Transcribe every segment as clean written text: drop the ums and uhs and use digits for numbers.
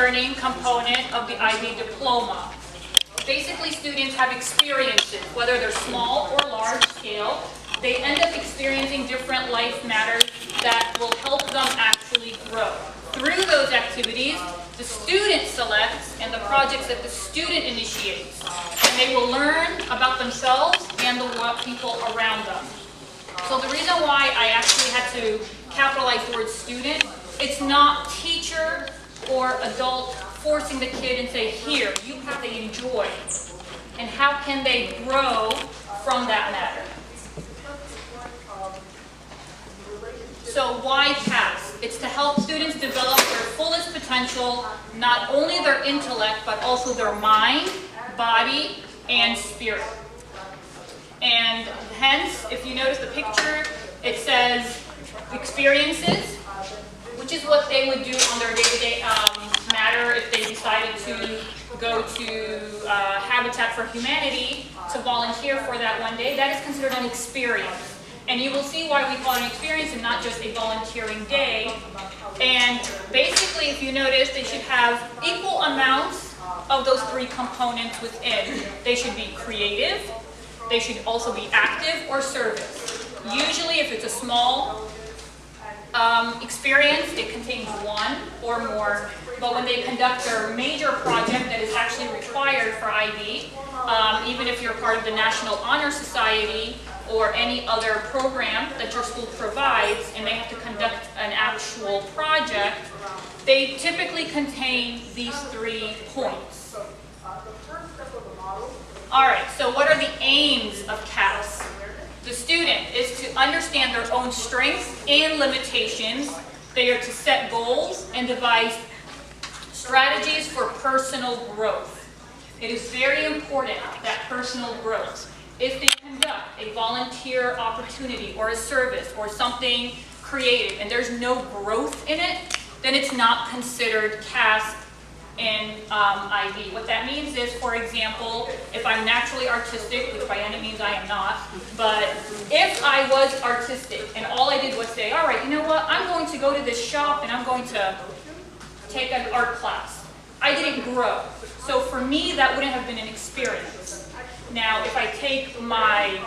learning component of the IB diploma. Basically, students have experiences, whether they're small or large scale. They end up experiencing different life matters that will help them actually grow. Through those activities, the student selects and the projects that the student initiates. And they will learn about themselves and the people around them. So the reason why I actually had to capitalize the word student, it's not teacher or adult forcing the kid and say, here, you have to enjoy. And how can they grow from that matter? So why CAS? It's to help students develop their fullest potential, not only their intellect, but also their mind, body, and spirit. And hence, if you notice the picture, it says experiences, which is what they would do on their day-to-day matter if they decided to go to Habitat for Humanity to volunteer for that one day. That is considered an experience. And you will see why we call it an experience and not just a volunteering day. And basically, if you notice, they should have equal amounts of those three components within. They should be creative, they should also be active or service. Usually, if it's a small experience, it contains one or more. But when they conduct their major project that is actually required for IB, even if you're part of the National Honor Society or any other program that your school provides, and they have to conduct an actual project, they typically contain these 3 points. All right, so what are the aims of CAS? The student is to understand their own strengths and limitations. They are to set goals and devise strategies for personal growth. It is very important that personal growth. If they conduct a volunteer opportunity or a service or something creative and there's no growth in it, then it's not considered CAS in IB. What that means is, for example, if I'm naturally artistic, which by any means I am not, but if I was artistic and all I did was say, all right, you know what, I'm going to go to this shop and I'm going to take an art class. I didn't grow. So for me, that wouldn't have been an experience. Now, if I take my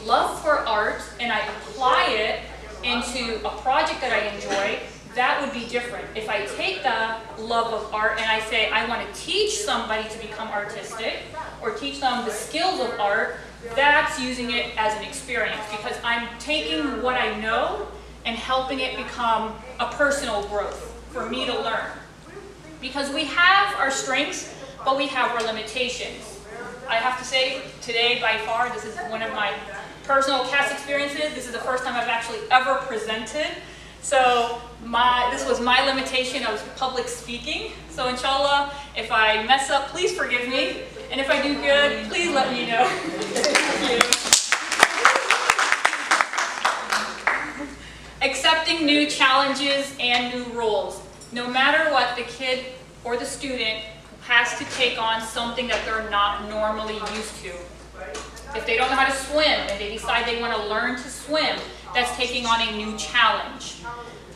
love for art and I apply it into a project that I enjoy, that would be different. If I take the love of art and I say, I want to teach somebody to become artistic or teach them the skills of art, that's using it as an experience because I'm taking what I know and helping it become a personal growth for me to learn. Because we have our strengths, but we have our limitations. I have to say, today, by far, this is one of my personal CAS experiences. This is the first time I've actually ever presented. So this was my limitation of public speaking. So inshallah, if I mess up, please forgive me. And if I do good, please let me know. Thank you. Accepting new challenges and new roles. No matter what, the kid or the student has to take on something that they're not normally used to. If they don't know how to swim and they decide they want to learn to swim, that's taking on a new challenge.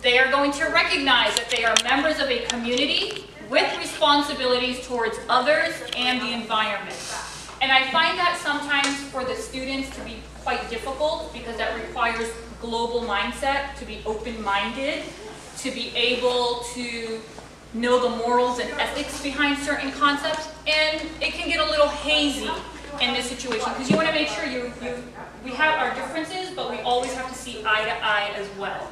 They are going to recognize that they are members of a community with responsibilities towards others and the environment. And I find that sometimes for the students to be quite difficult because that requires global mindset, to be open-minded, to be able to know the morals and ethics behind certain concepts, and it can get a little hazy in this situation because you want to make sure we have our differences, but we always have to see eye to eye as well.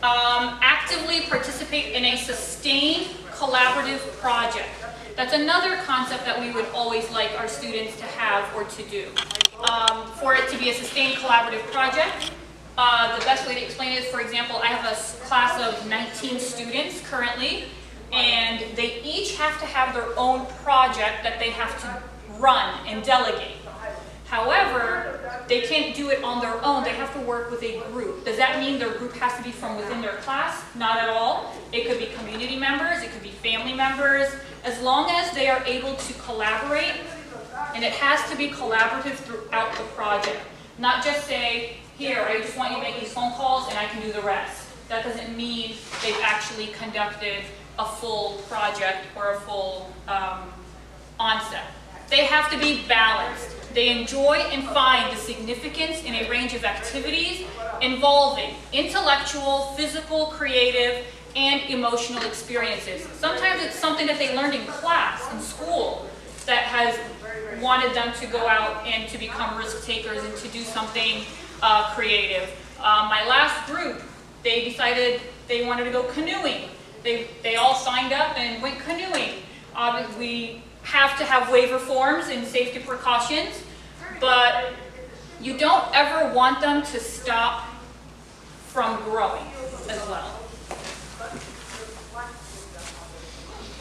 Actively participate in a sustained collaborative project. That's another concept that we would always like our students to have or to do. For it to be a sustained collaborative project, the best way to explain it is, for example, I have a class of 19 students currently, and they each have to have their own project that they have to run and delegate. However, they can't do it on their own. They have to work with a group. Does that mean their group has to be from within their class? Not at all. It could be community members, it could be family members, as long as they are able to collaborate, and it has to be collaborative throughout the project. Not just say, here, I just want you to make these phone calls and I can do the rest. that doesn't mean they've actually conducted a full project or a full onset. They have to be balanced. They enjoy and find the significance in a range of activities involving intellectual, physical, creative, and emotional experiences. Sometimes it's something that they learned in class, in school, that has wanted them to go out and to become risk takers and to do something creative. My last group, they decided they wanted to go canoeing. They all signed up and went canoeing. We have to have waiver forms and safety precautions, but you don't ever want them to stop from growing as well.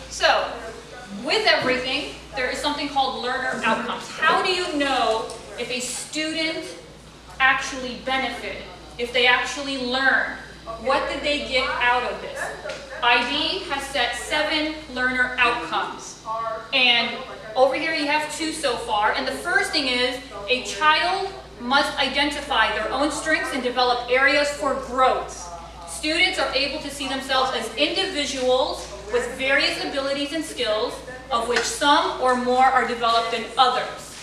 So, with everything, there is something called learner outcomes. How do you know if a student actually benefited, if they actually learned? What did they get out of this? IB has set 7 learner outcomes. And over here you have 2 so far. And the first thing is a child must identify their own strengths and develop areas for growth. Students are able to see themselves as individuals with various abilities and skills, of which some or more are developed than others.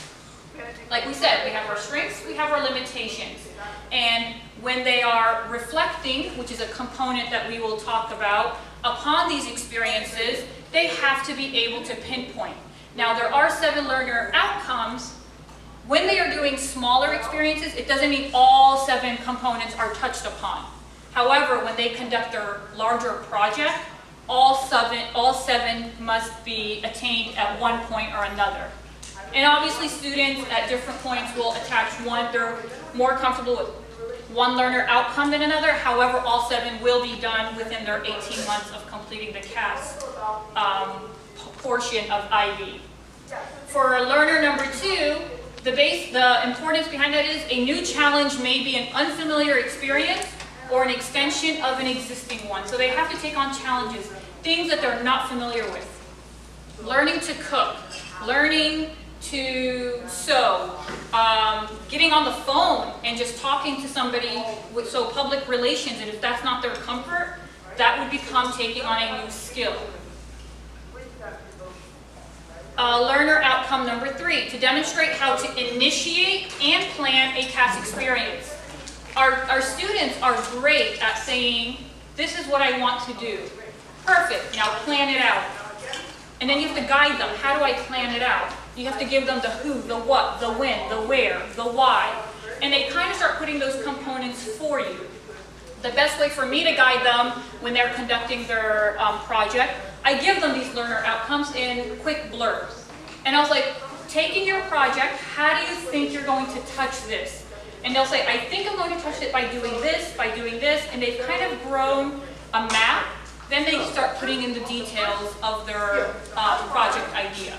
Like we said, we have our strengths, we have our limitations. And when they are reflecting, which is a component that we will talk about, upon these experiences, they have to be able to pinpoint. Now, there are 7 learner outcomes. When they are doing smaller experiences, it doesn't mean all 7 components are touched upon. However, when they conduct their larger project, all seven must be attained at one point or another. And obviously students at different points will attach one, they're more comfortable with one learner outcome than another. However, all 7 will be done within their 18 months of completing the CAS portion of IB. For learner number 2, the importance behind that is a new challenge may be an unfamiliar experience or an extension of an existing one. So they have to take on challenges, things that they're not familiar with. Learning to cook, learning to sew, getting on the phone and just talking to somebody with public relations, and if that's not their comfort, that would become taking on a new skill. Learner outcome number 3, to demonstrate how to initiate and plan a CAS experience. Our students are great at saying, this is what I want to do. Perfect, now plan it out. And then you have to guide them. How do I plan it out? You have to give them the who, the what, the when, the where, the why. And they kind of start putting those components for you. The best way for me to guide them when they're conducting their project, I give them these learner outcomes in quick blurbs. And I was like, taking your project, how do you think you're going to touch this? And they'll say, I think I'm going to touch it by doing this, and they've kind of grown a map. Then they start putting in the details of their project idea.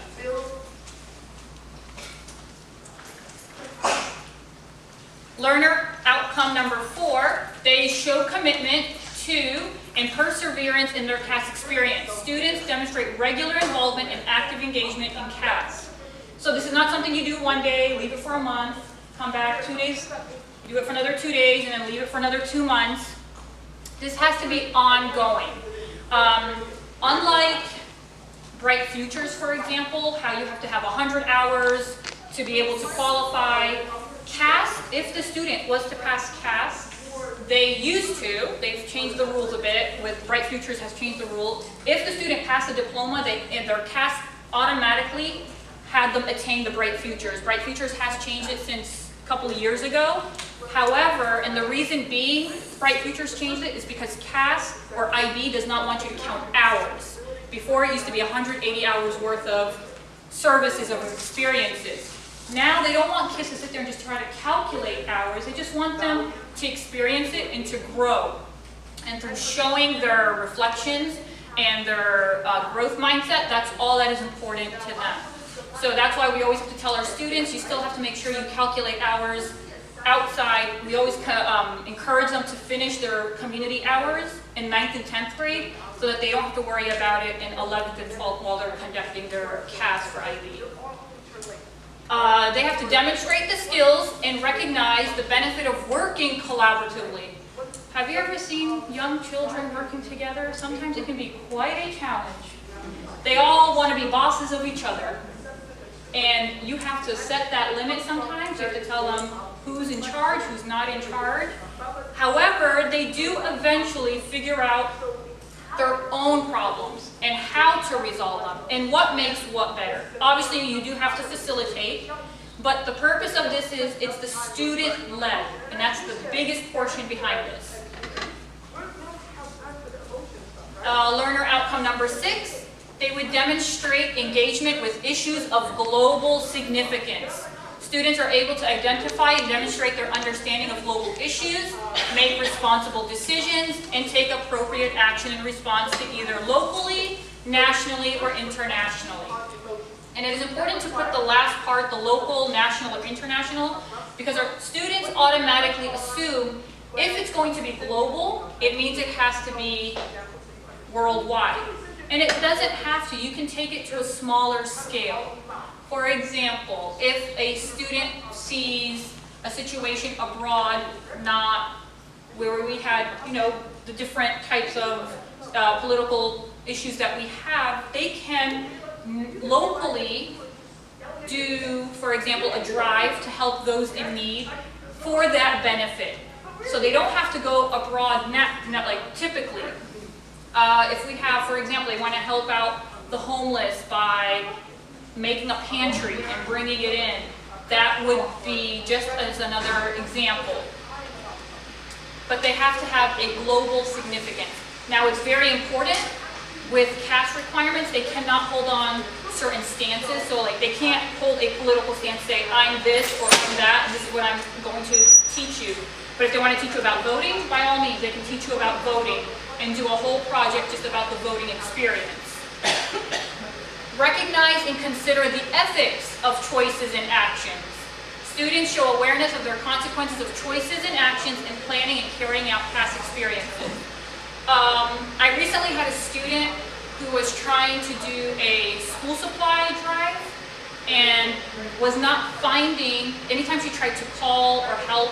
Learner outcome number 4, they show commitment to and perseverance in their CAS experience. Students demonstrate regular involvement and active engagement in CAS. So this is not something you do one day, leave it for a month, come back 2 days, do it for another 2 days, and then leave it for another 2 months. This has to be ongoing. Unlike Bright Futures, for example, how you have to have 100 hours to be able to qualify, CAS, if the student was to pass CAS, they've changed the rules a bit, with Bright Futures has changed the rule. If the student passed a diploma, their CAS automatically had them attain the Bright Futures. Bright Futures has changed it since a couple of years ago. However, and the reason being Bright Futures changed it is because CAS or IB does not want you to count hours. Before it used to be 180 hours worth of services, of experiences. Now they don't want kids to sit there and just try to calculate hours. They just want them to experience it and to grow. And through showing their reflections and their growth mindset, that's all that is important to them. So that's why we always have to tell our students, you still have to make sure you calculate hours outside. We always encourage them to finish their community hours in 9th and 10th grade so that they don't have to worry about it in 11th and 12th while they're conducting their CAS for IB. They have to demonstrate the skills and recognize the benefit of working collaboratively. Have you ever seen young children working together? Sometimes it can be quite a challenge. They all want to be bosses of each other. And you have to set that limit sometimes. You have to tell them who's in charge, who's not in charge. However, they do eventually figure out their own problems and how to resolve them and what makes what better. Obviously, you do have to facilitate, but the purpose of this is it's the student-led, and that's the biggest portion behind this. Learner outcome number 6, they would demonstrate engagement with issues of global significance. Students are able to identify and demonstrate their understanding of global issues, make responsible decisions, and take appropriate action in response to either locally, nationally, or internationally. And it is important to put the last part, the local, national, or international, because our students automatically assume if it's going to be global, it means it has to be worldwide. And it doesn't have to. You can take it to a smaller scale. For example, if a student sees a situation abroad, not where we had, the different types of political issues that we have, they can locally do, for example, a drive to help those in need for that benefit. So they don't have to go abroad, not like typically. If we have, for example, they want to help out the homeless by making a pantry and bringing it in, that would be just as another example. But they have to have a global significance. Now, it's very important with CAS requirements, they cannot hold on certain stances. So like they can't hold a political stance, say I'm this or I'm that, and this is what I'm going to teach you. But if they want to teach you about voting, by all means, they can teach you about voting and do a whole project just about the voting experience. Recognize and consider the ethics of choices and actions. Students show awareness of their consequences of choices and actions in planning and carrying out past experiences. I recently had a student who was trying to do a school supply drive and was not finding, anytime she tried to call or help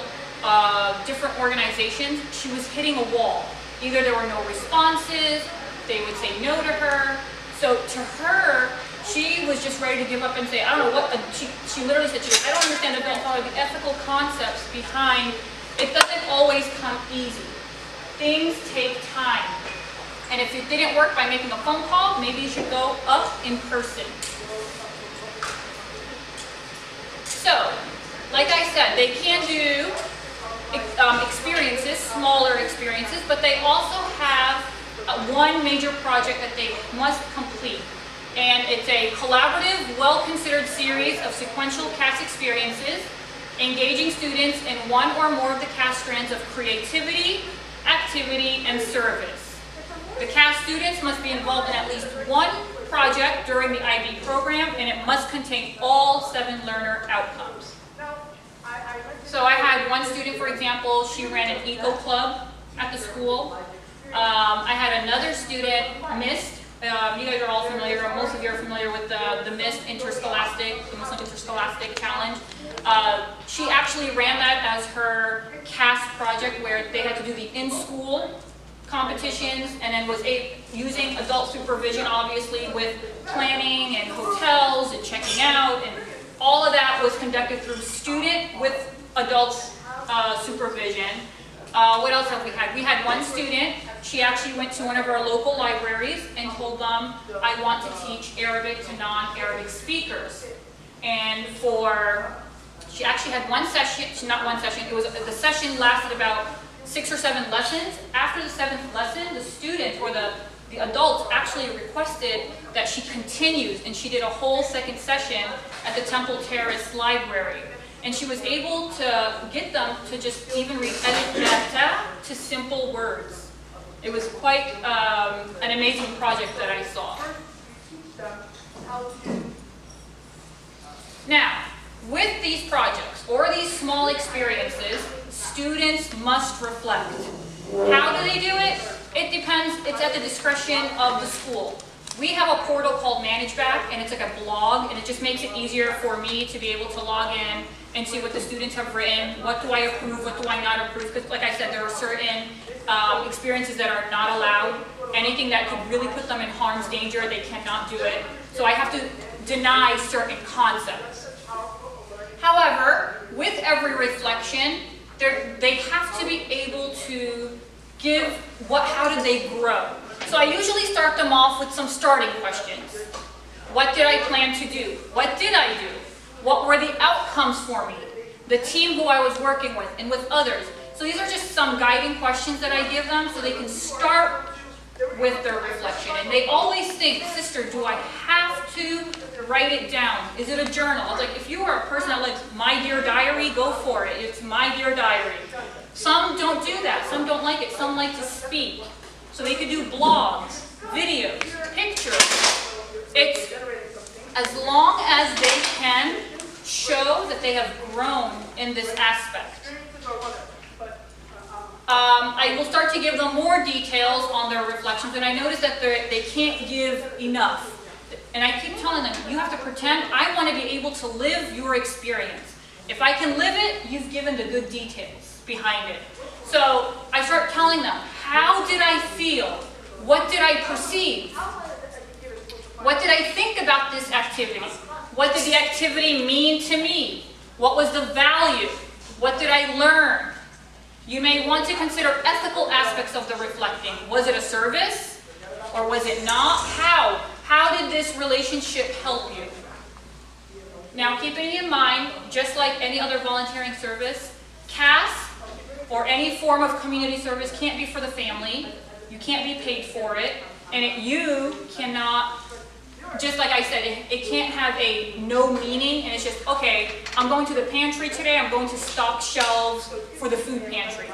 different organizations, she was hitting a wall. Either there were no responses, they would say no to her. So to her, she was just ready to give up and say, I don't know what, she literally said, I don't understand the ethical concepts behind, it doesn't always come easy. Things take time. And if it didn't work by making a phone call, maybe you should go up in person. So, like I said, they can do experiences, smaller experiences, but they also have one major project that they must complete. And it's a collaborative, well-considered series of sequential CAS experiences, engaging students in one or more of the CAS strands of creativity, activity, and service. The CAS students must be involved in at least one project during the IB program, and it must contain all 7 learner outcomes. So I had one student, for example, she ran an eco club at the school. I had another student, MIST. You guys are all familiar, or most of you are familiar with the MIST Interscholastic, the Muslim Interscholastic Challenge. She actually ran that as her CAS project where they had to do the in-school competitions and then was using adult supervision, obviously, with planning and hotels and checking out, and all of that was conducted through student with adult supervision. What else have we had? We had one student, she actually went to one of our local libraries and told them, I want to teach Arabic to non-Arabic speakers. And she actually had one session, not one session, the session lasted about 6 or 7 lessons. After the 7th lesson, the student or the adults actually requested that she continues, and she did a whole second session at the Temple Terrace Library. And she was able to get them to just even read Alif to simple words. It was quite an amazing project that I saw. Now, with these projects or these small experiences, students must reflect. How do they do it? It depends. It's at the discretion of the school. we have a portal called ManageBack, and it's like a blog, and it just makes it easier for me to be able to log in and see what the students have written, what do I approve, what do I not approve, because like I said, there are certain experiences that are not allowed. Anything that could really put them in harm's danger, they cannot do it. So I have to deny certain concepts. However, with every reflection, they have to be able to give how did they grow. So I usually start them off with some starting questions. What did I plan to do? What did I do? What were the outcomes for me? The team who I was working with and with others. So these are just some guiding questions that I give them so they can start with their reflection. And they always think, sister, do I have to write it down? Is it a journal? I was like, if you are a person that likes my dear diary, go for it. It's my dear diary. Some don't do that. Some don't like it. Some like to speak. So they could do blogs, videos, pictures. It's as long as they can show that they have grown in this aspect. I will start to give them more details on their reflections, and I notice that they can't give enough. And I keep telling them, you have to pretend I want to be able to live your experience. If I can live it, you've given the good details behind it. So I start telling them, how did I feel? What did I perceive? What did I think about this activity? What did the activity mean to me? What was the value? What did I learn? You may want to consider ethical aspects of the reflecting. Was it a service or was it not? How? How did this relationship help you? Now, keeping in mind, just like any other volunteering service, CAS or any form of community service can't be for the family. You can't be paid for it. And you cannot, just like I said, it can't have a no meaning, and it's just, okay, I'm going to the pantry today, I'm going to stock shelves for the food pantry.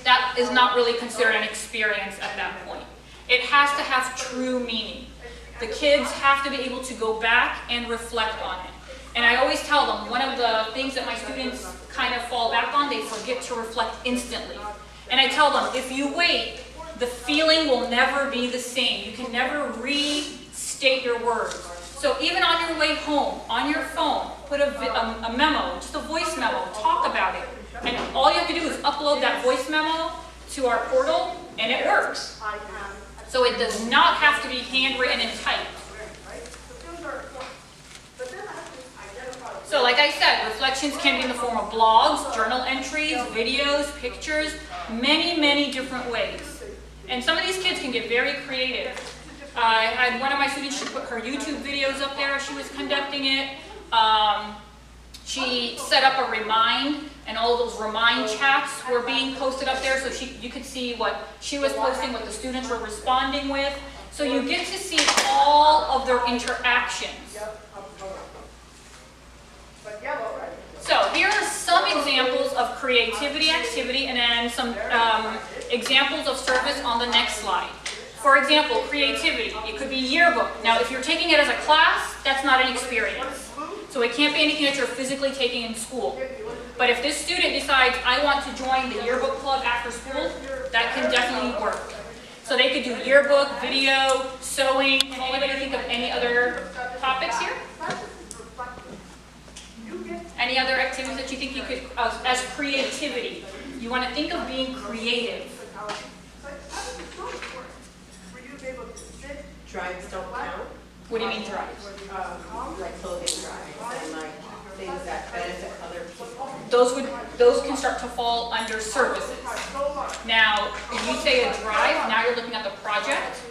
That is not really considered an experience at that point. It has to have true meaning. The kids have to be able to go back and reflect on it. And I always tell them, one of the things that my students kind of fall back on, they forget to reflect instantly. And I tell them, if you wait, the feeling will never be the same. You can never restate your words. So even on your way home, on your phone, put a memo, just a voice memo, talk about it. And all you have to do is upload that voice memo to our portal, and it works. So it does not have to be handwritten and typed. So like I said, reflections can be in the form of blogs, journal entries, videos, pictures, many, many different ways. And some of these kids can get very creative. I had one of my students, she put her YouTube videos up there as she was conducting it. She set up a remind, and all of those remind chats were being posted up there, so you could see what she was posting, what the students were responding with. So you get to see all of their interactions. So here are some examples of creativity activity, and then some examples of service on the next slide. For example, creativity. It could be yearbook. Now, if you're taking it as a class, that's not an experience. So it can't be anything that you're physically taking in school. But if this student decides, I want to join the yearbook club after school, that can definitely work. So they could do yearbook, video, sewing. Can anybody think of any other topics here? Any other activities that you think you could, as creativity? You want to think of being creative. Drives don't count. What do you mean drives? Like clothing drives and like things that benefit other people. Those can start to fall under services. Now, if you say a drive, now you're looking at the project,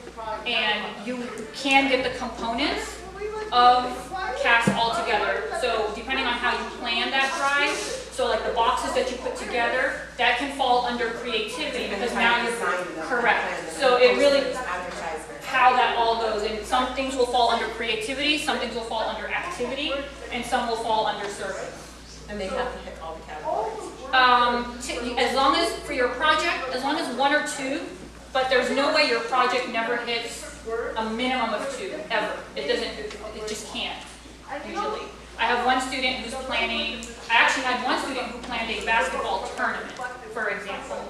and you can get the components of CAS all together. So depending on how you plan that drive, so like the boxes that you put together, that can fall under creativity because now you're correct. So it really how that all goes, and some things will fall under creativity, some things will fall under activity, and some will fall under service. And they have to hit all the categories. As long as for your project, as long as 1 or 2, but there's no way your project never hits a minimum of 2 ever. It doesn't. It just can't. Usually, I have one student who's planning. I actually had one student who planned a basketball tournament, for example.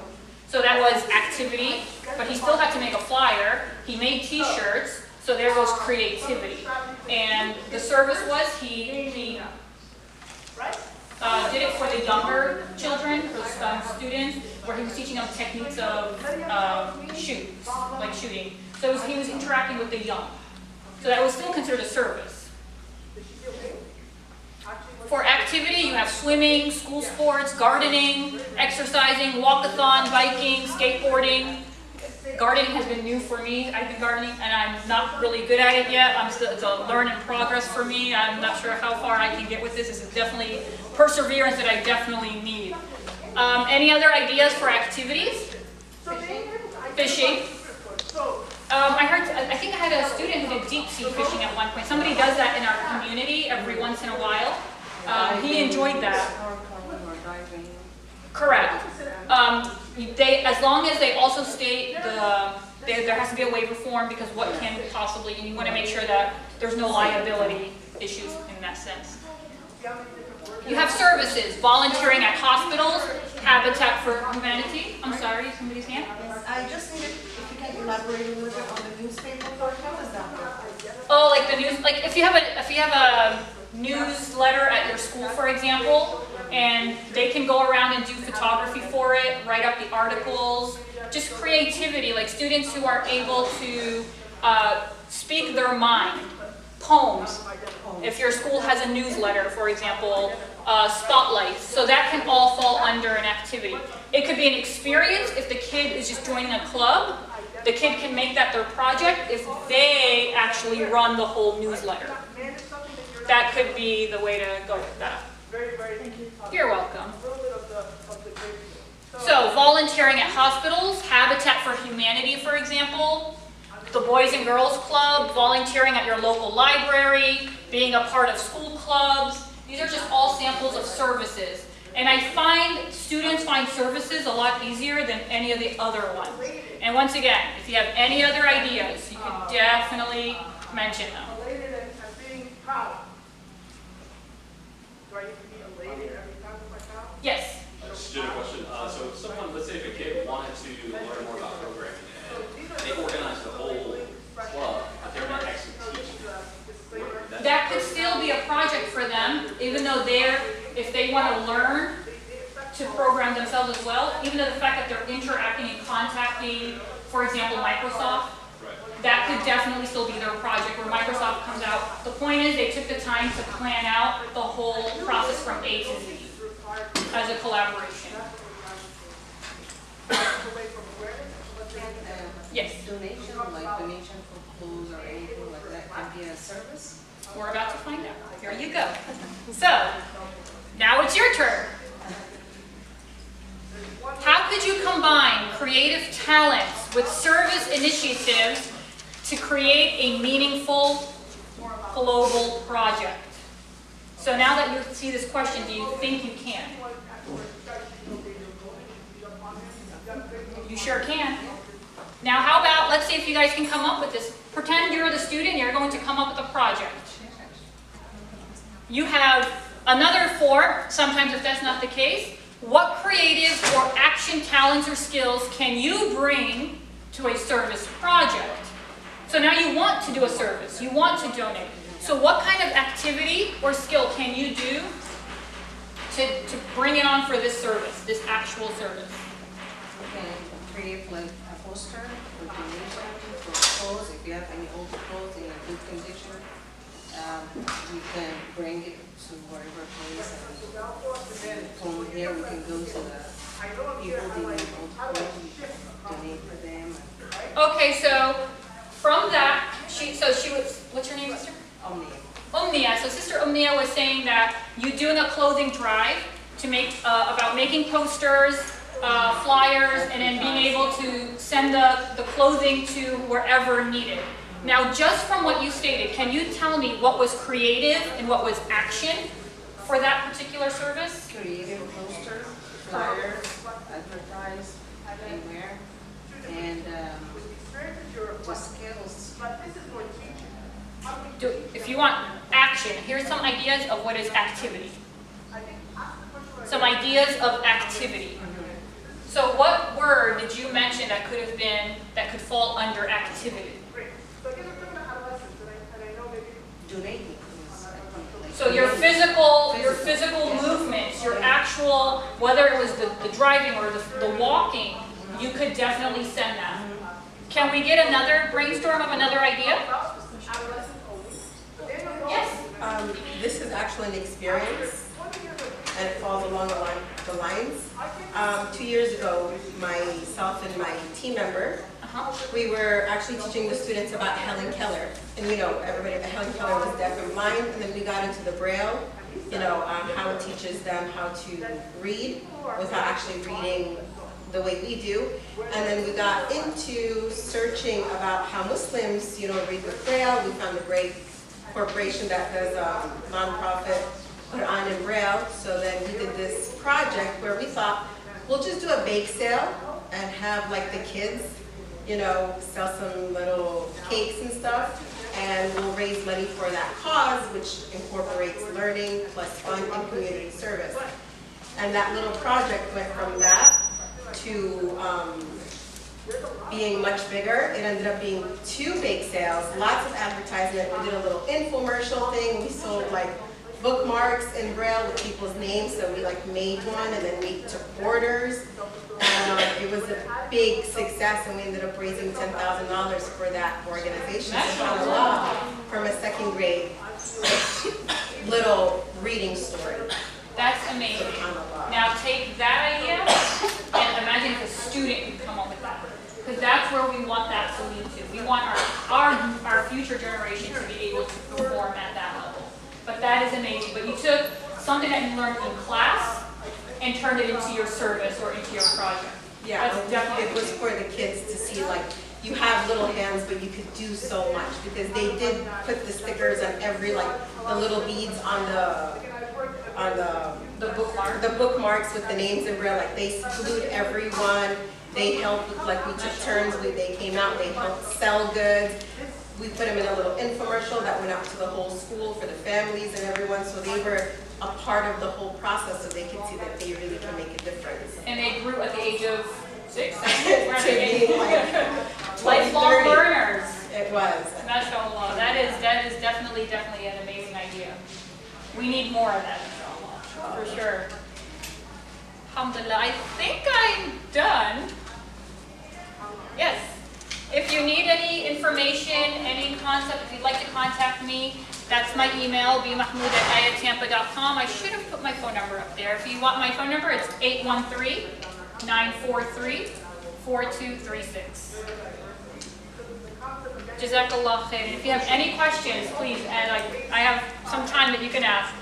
So that was activity, but he still had to make a flyer. He made T-shirts, So there goes creativity. And the service was he did it for the younger children, for the students, where he was teaching them techniques of shooting. So he was interacting with the young. So that was still considered a service. For activity, you have swimming, school sports, gardening, exercising, walkathon, biking, skateboarding. Gardening has been new for me. I've been gardening and I'm not really good at it yet. It's a learn in progress for me. I'm not sure how far I can get with this. This is definitely perseverance that I definitely need. Any other ideas for activities? Fishing. I think I had a student who did deep sea fishing at one point. Somebody does that in our community every once in a while. He enjoyed that. Correct. As long as they also state there has to be a waiver form, because what can possibly, you want to make sure that there's no liability issues in that sense. You have services, volunteering at hospitals, Habitat for Humanity. I'm sorry, somebody's hand? Yes, I just needed, if you can elaborate a little bit on the newspaper part, how does that work? Oh, like the news, like if you have a newsletter at your school, for example, and they can go around and do photography for it, write up the articles, just creativity, like students who are able to speak their mind, poems. If your school has a newsletter, for example, spotlights, so that can all fall under an activity. It could be an experience if the kid is just joining a club. The kid can make that their project if they actually run the whole newsletter. That could be the way to go with that. You're welcome. So, volunteering at hospitals, Habitat for Humanity, for example, the Boys and Girls Club, volunteering at your local library, being a part of school clubs. These are just all samples of services. And I find students find services a lot easier than any of the other ones. And once again, if you have any other ideas, you can definitely mention them. Yes? Just a question. So someone, let's say if a kid wanted to learn more about programming, and they organized the whole club, but they're not actually teaching. That could still be a project for them, even though if they want to learn to program themselves as well, even though the fact that they're interacting and contacting, for example, Microsoft, that could definitely still be their project where Microsoft comes out. The point is they took the time to plan out the whole process from A to Z as a collaboration. Yes? Donation, like donation for clothes or anything like that, can be a service? We're about to find out. Here you go. So, now it's your turn. How could you combine creative talents with service initiatives to create a meaningful global project? So now that you see this question, do you think you can? You sure can. Now how about, let's see if you guys can come up with this. Pretend you're the student, you're going to come up with a project. You have another 4, sometimes if that's not the case. What creative or action talents or skills can you bring to a service project? So now you want to do a service, you want to donate. So what kind of activity or skill can you do to bring it on for this service, this actual service? You can create like a poster for donation for clothes. If you have any old clothes in a good condition, you can bring it to wherever place. And from here we can go to the people who need old clothes, we can donate for them. Okay, so from that, what's your name, sister? Omnia. So Sister Omnia was saying that you're doing a clothing drive to make about making posters, flyers, and then being able to send the clothing to wherever needed. Now, just from what you stated, can you tell me what was creative and what was action for that particular service? Creative posters, flyers, advertise, anywhere, and the skills. If you want action, here's some ideas of what is activity. Some ideas of activity. So what word did you mention that could fall under activity? whether it was the driving or the walking, you could definitely send that. Can we get another brainstorm of another idea? Yes? This is actually an experience, and it falls along the lines. 2 years ago, myself and my team member, we were actually teaching the students about Helen Keller. And you know, everybody, Helen Keller was deaf and blind, and then we got into the Braille, how it teaches them how to read without actually reading the way we do. And then we got into searching about how Muslims, read with Braille. We found a great corporation that does nonprofit Quran in Braille. So then we did this project where we thought, we'll just do a bake sale and have like the kids, sell some little cakes and stuff, and we'll raise money for that cause, which incorporates learning plus fun and community service. And that little project went from that to being much bigger. It ended up being 2 bake sales, lots of advertisement. We did a little infomercial thing. We sold like bookmarks in Braille with people's names, so we like made one and then we took orders. And it was a big success, and we ended up raising $10,000 for that organization. From a 2nd grade little reading story. That's amazing. Now take that idea and imagine if a student could come up with that. Because that's where we want that to lead to. We want our future generation to be able to perform at that level. But that is amazing. But you took something that you learned in class and turned it into your service or into your project. Yeah, that's definitely it was for the kids to see, like, you have little hands, but you could do so much, because they did put the stickers on every, like, the little beads on the bookmarks with the names in Braille. Like, they glued everyone. They helped, like, we took turns. They came out. They helped sell goods. We put them in a little infomercial that went out to the whole school for the families and everyone, so they were a part of the whole process, so they could see that they really can make a difference. And they grew at the age of 6, To be like lifelong learners. It was. MashaAllah. That is definitely an amazing idea. We need more of that, inshallah, for sure. Alhamdulillah. I think I'm done. Yes. If you need any information, any concept, if you'd like to contact me, that's my email, bmahmoud@ayatampa.com. I should have put my phone number up there. If you want my phone number, it's 813-943-4236. Jazakallah khair. And if you have any questions, please, and I have some time that you can ask.